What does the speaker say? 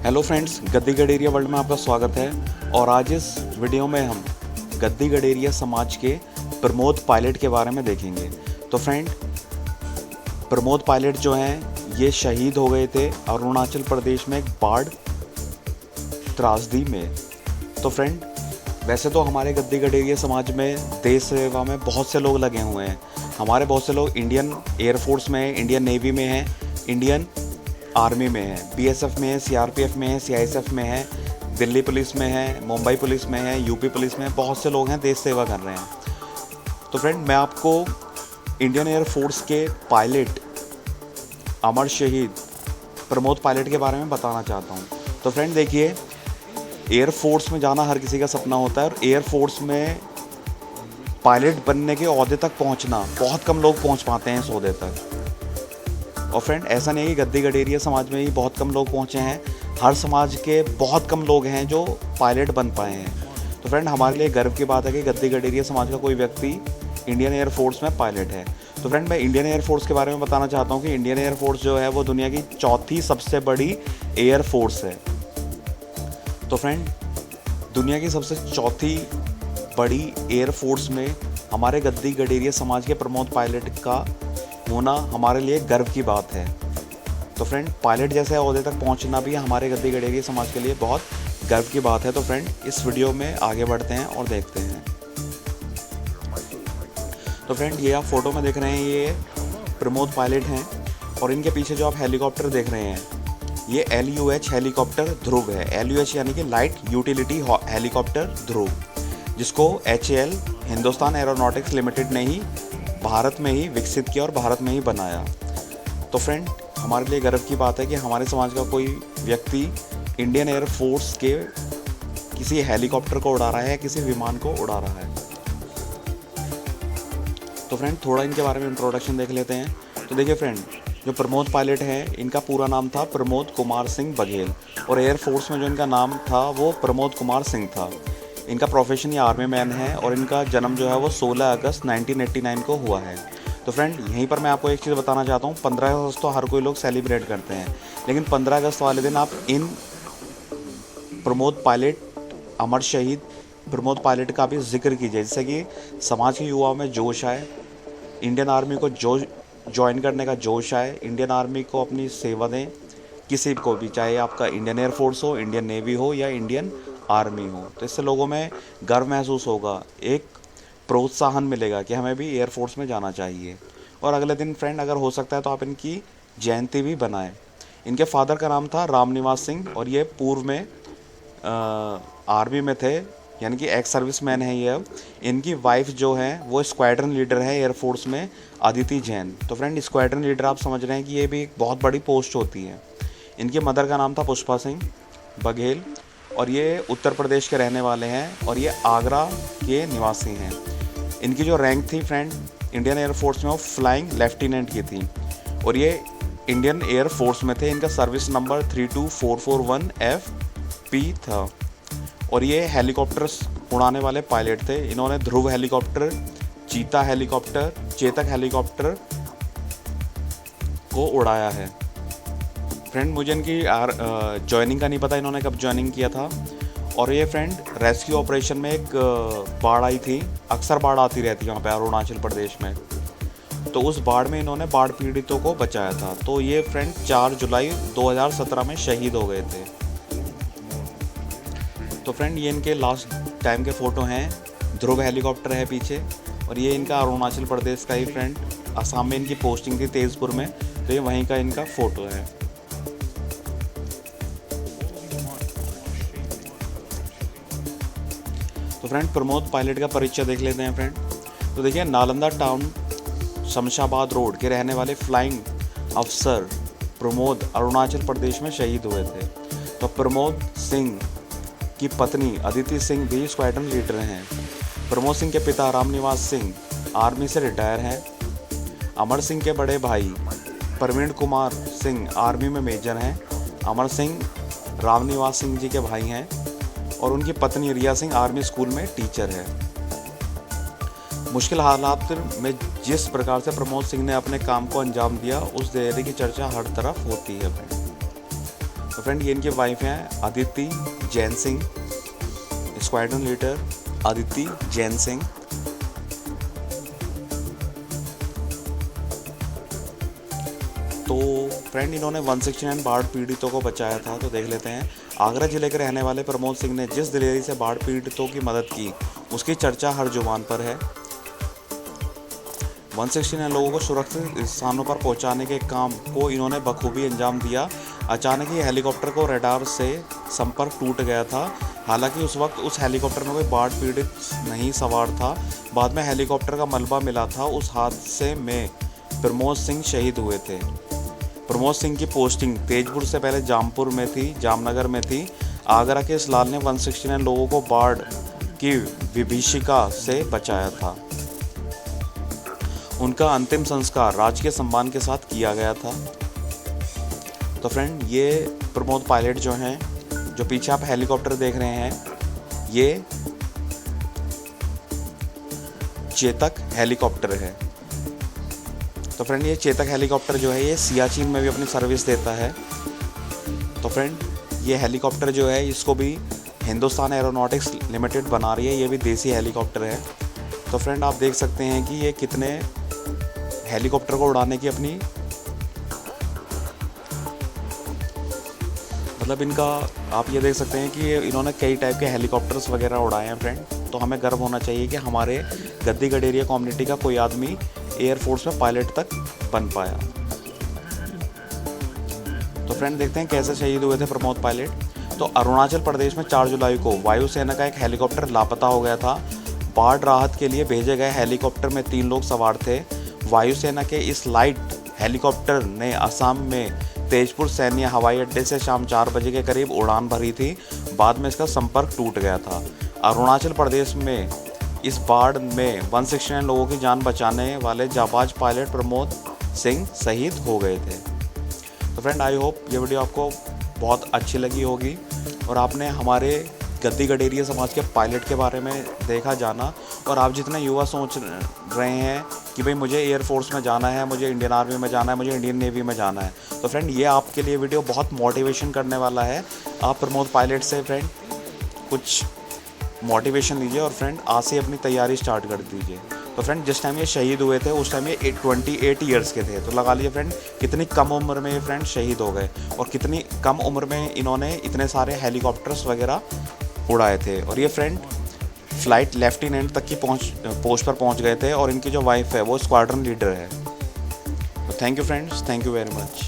Hello friends, गद्दी गडेरिया world में आपका स्वागत है। और आज इस वीडियो में हम गद्दी गडेरिया समाज के प्रमोद पायलट के बारे में देखेंगे। तो फ्रेंड, प्रमोद पायलट जो हैं ये शहीद हो गए थे अरुणाचल प्रदेश में एक बाढ़ त्रासदी में। तो फ्रेंड, वैसे तो हमारे गद्दी गडेरिया समाज में देश सेवा में बहुत से लोग लगे हुए हैं। हमारे बहुत से लोग इंडियन एयरफोर्स में हैं, इंडियन नेवी में हैं, इंडियन आर्मी में है, बीएसएफ में है, सीआरपीएफ में है, सीआईएसएफ में है, दिल्ली पुलिस में है, मुंबई पुलिस में है, यूपी पुलिस में है। बहुत से लोग हैं देश सेवा कर रहे हैं। तो फ्रेंड, मैं आपको इंडियन एयरफोर्स के पायलट अमर शहीद प्रमोद पायलट के बारे में बताना चाहता हूँ। तो फ्रेंड देखिए, एयरफोर्स में जाना हर किसी का सपना होता है और एयरफोर्स में पायलट बनने के ओहदे तक पहुँचना बहुत कम लोग पहुँच पाते हैं इस ओहदे तक। और फ्रेंड, ऐसा नहीं है कि गद्दी गडेरिया समाज में ही बहुत कम लोग पहुंचे हैं, हर समाज के बहुत कम लोग हैं जो पायलट बन पाए हैं। तो फ्रेंड, हमारे लिए गर्व की बात है कि गद्दी गडेरिया समाज का कोई व्यक्ति इंडियन एयरफोर्स में पायलट है। तो फ्रेंड, मैं इंडियन एयरफोर्स के बारे में बताना चाहता हूं कि इंडियन एयरफोर्स जो है वो दुनिया की चौथी सबसे बड़ी एयरफोर्स है। तो फ्रेंड, दुनिया की सबसे चौथी बड़ी एयरफोर्स में हमारे गद्दी गडेरिया समाज के प्रमोद पायलट का होना हमारे लिए गर्व की बात है। तो फ्रेंड, पायलट जैसे ओहदे तक पहुंचना भी हमारे गद्दी गडेरिया समाज के लिए बहुत गर्व की बात है। तो फ्रेंड, इस वीडियो में आगे बढ़ते हैं और देखते हैं। तो फ्रेंड, ये आप फोटो में देख रहे हैं, ये प्रमोद पायलट हैं और इनके पीछे जो आप हेलीकॉप्टर देख रहे हैं ये LUH हेलीकॉप्टर ध्रुव है। LUH यानी कि लाइट यूटिलिटी हेलीकॉप्टर ध्रुव, जिसको HAL हिंदुस्तान एरोनॉटिक्स लिमिटेड ने ही भारत में ही विकसित किया और भारत में ही बनाया। तो फ्रेंड, हमारे लिए गर्व की बात है कि हमारे समाज का कोई व्यक्ति इंडियन एयरफोर्स के किसी हेलीकॉप्टर को उड़ा रहा है, किसी विमान को उड़ा रहा है। तो फ्रेंड, थोड़ा इनके बारे में इंट्रोडक्शन देख लेते हैं। तो देखिए फ्रेंड, जो प्रमोद पायलट हैं इनका पूरा नाम था प्रमोद कुमार सिंह बघेल और एयरफोर्स में जो इनका नाम था वो प्रमोद कुमार सिंह था। इनका प्रोफेशन ये आर्मी मैन है और इनका जन्म जो है वो 16 अगस्त 1989 को हुआ है। तो फ्रेंड, यहीं पर मैं आपको एक चीज़ बताना चाहता हूँ। 15 अगस्त तो हर कोई लोग सेलिब्रेट करते हैं, लेकिन 15 अगस्त वाले दिन आप इन प्रमोद पायलट, अमर शहीद प्रमोद पायलट का भी जिक्र कीजिए, जिससे कि समाज के युवाओं में जोश आए, इंडियन आर्मी को ज्वाइन करने का जोश आए, इंडियन आर्मी को अपनी सेवा दें किसी को भी, चाहे आपका इंडियन एयरफोर्स हो, इंडियन नेवी हो या इंडियन आर्मी हो। तो इससे लोगों में गर्व महसूस होगा, एक प्रोत्साहन मिलेगा कि हमें भी एयरफोर्स में जाना चाहिए। और अगले दिन फ्रेंड, अगर हो सकता है तो आप इनकी जयंती भी बनाएं। इनके फादर का नाम था रामनिवास सिंह और ये पूर्व में आर्मी में थे, यानी कि एक्स सर्विस मैन है ये। इनकी वाइफ जो है वो स्क्वाड्रन लीडर है एयरफोर्स में, अदिति जैन। तो फ्रेंड, स्क्वाड्रन लीडर आप समझ रहे हैं कि ये भी एक बहुत बड़ी पोस्ट होती है। इनकी मदर का नाम था पुष्पा सिंह बघेल और ये उत्तर प्रदेश के रहने वाले हैं और ये आगरा के निवासी हैं। इनकी जो रैंक थी फ्रेंड इंडियन एयरफोर्स में वो फ्लाइंग लेफ्टिनेंट की थी और ये इंडियन एयरफोर्स में थे। इनका सर्विस नंबर 32441FP था और ये हेलीकॉप्टर्स उड़ाने वाले पायलट थे। इन्होंने ध्रुव helicopter, Cheetah helicopter, Chetak helicopter को उड़ाया है। फ्रेंड, मुझे इनकी ज्वाइनिंग का नहीं पता इन्होंने कब ज्वाइनिंग किया था। और ये फ्रेंड रेस्क्यू ऑपरेशन में एक बाढ़ आई थी, अक्सर बाढ़ आती रहती है वहाँ पे अरुणाचल प्रदेश में, तो उस बाढ़ में इन्होंने बाढ़ पीड़ितों को बचाया था। तो ये फ्रेंड 4 जुलाई 2017 में शहीद हो गए थे। तो फ्रेंड, ये इनके लास्ट टाइम के फ़ोटो हैं। ध्रुव हेलीकॉप्टर है पीछे और ये इनका अरुणाचल प्रदेश का ही फ्रेंड, असम में इनकी पोस्टिंग थी तेज़पुर में, तो ये वहीं का इनका फ़ोटो है। तो फ्रेंड, प्रमोद पायलट का परिचय देख लेते हैं फ्रेंड। तो देखिए, नालंदा टाउन शमशाबाद रोड के रहने वाले फ्लाइंग अफसर प्रमोद अरुणाचल प्रदेश में शहीद हुए थे। तो प्रमोद सिंह की पत्नी अदिति सिंह भी स्क्वाड्रन लीडर हैं। प्रमोद सिंह के पिता रामनिवास सिंह आर्मी से रिटायर हैं। अमर सिंह के बड़े भाई प्रवीण कुमार सिंह आर्मी में मेजर हैं। अमर सिंह रामनिवास सिंह जी के भाई हैं और उनकी पत्नी रिया सिंह आर्मी स्कूल में टीचर है। मुश्किल हालात में जिस प्रकार से प्रमोद सिंह ने अपने काम को अंजाम दिया, उस धैर्य की चर्चा हर तरफ होती है। तो फ्रेंड ये इनकी वाइफ हैं अदिति जैन सिंह, स्क्वाड्रन लीडर अदिति जैन सिंह। तो फ्रेंड इन्होंने 169 बाढ़ पीड़ितों को बचाया था। तो देख लेते हैं। आगरा जिले के रहने वाले प्रमोद सिंह ने जिस दिलेरी से बाढ़ पीड़ितों की मदद की, उसकी चर्चा हर जुबान पर है। 169 लोगों को सुरक्षित स्थानों पर पहुंचाने के काम को इन्होंने बखूबी अंजाम दिया। अचानक ही हेलीकॉप्टर को रडार से संपर्क टूट गया था। हालांकि उस वक्त उस हेलीकॉप्टर में कोई बाढ़ पीड़ित नहीं सवार था। बाद में हेलीकॉप्टर का मलबा मिला था। उस हादसे में प्रमोद सिंह शहीद हुए थे। प्रमोद सिंह की पोस्टिंग तेजपुर से पहले जामनगर में थी। आगरा के इस लाल ने 169 लोगों को बाढ़ की विभीषिका से बचाया था। उनका अंतिम संस्कार राजकीय सम्मान के साथ किया गया था। तो फ्रेंड ये प्रमोद पायलट जो हैं, जो पीछे आप हेलीकॉप्टर देख रहे हैं, ये चेतक हेलीकॉप्टर है। तो फ्रेंड ये चेतक हेलीकॉप्टर जो है ये सियाचिन में भी अपनी सर्विस देता है। तो फ्रेंड ये हेलीकॉप्टर जो है इसको भी हिंदुस्तान एरोनॉटिक्स लिमिटेड बना रही है। ये भी देसी हेलीकॉप्टर है। तो फ्रेंड आप देख सकते हैं कि ये कितने हेलीकॉप्टर को उड़ाने की अपनी मतलब इनका आप ये देख सकते हैं कि इन्होंने कई टाइप के हेलीकॉप्टर्स वगैरह उड़ाए हैं फ्रेंड। तो हमें गर्व होना चाहिए कि हमारे गद्दी गडेरिया कम्युनिटी का कोई आदमी एयरफोर्स में पायलट तक बन पाया। तो फ्रेंड देखते हैं कैसे शहीद हुए थे प्रमोद पायलट। तो अरुणाचल प्रदेश में 4 जुलाई को वायुसेना का एक हेलीकॉप्टर लापता हो गया था। बाढ़ राहत के लिए भेजे गए हेलीकॉप्टर में 3 लोग सवार थे। वायुसेना के इस लाइट हेलीकॉप्टर ने असम में तेजपुर सैन्य हवाई अड्डे से शाम 4 बजे के करीब उड़ान भरी थी। बाद में इसका संपर्क टूट गया था। अरुणाचल प्रदेश में इस बाढ़ में 169 लोगों की जान बचाने वाले जाबाज पायलट प्रमोद सिंह शहीद हो गए थे। तो फ्रेंड आई होप ये वीडियो आपको बहुत अच्छी लगी होगी और आपने हमारे गद्दी गडेरिया समाज के पायलट के बारे में देखा जाना। और आप जितने युवा सोच रहे हैं कि भाई मुझे एयरफोर्स में जाना है, मुझे इंडियन आर्मी में जाना है, मुझे इंडियन नेवी में जाना है, तो फ्रेंड ये आपके लिए वीडियो बहुत मोटिवेशन करने वाला है। आप प्रमोद पायलट से फ्रेंड कुछ मोटिवेशन लीजिए और फ्रेंड आज से अपनी तैयारी स्टार्ट कर दीजिए। तो फ्रेंड जिस टाइम ये शहीद हुए थे उस टाइम ये 28 ईयर्स के थे। तो लगा लीजिए फ्रेंड कितनी कम उम्र में ये फ्रेंड शहीद हो गए और कितनी कम उम्र में इन्होंने इतने सारे हेलीकॉप्टर्स वगैरह उड़ाए थे। और ये फ्रेंड फ्लाइट लेफ्टिनेंट तक की पोस्ट पर पहुंच गए थे और इनकी जो वाइफ है वो स्क्वाड्रन लीडर है। तो thank you friends, thank you very much.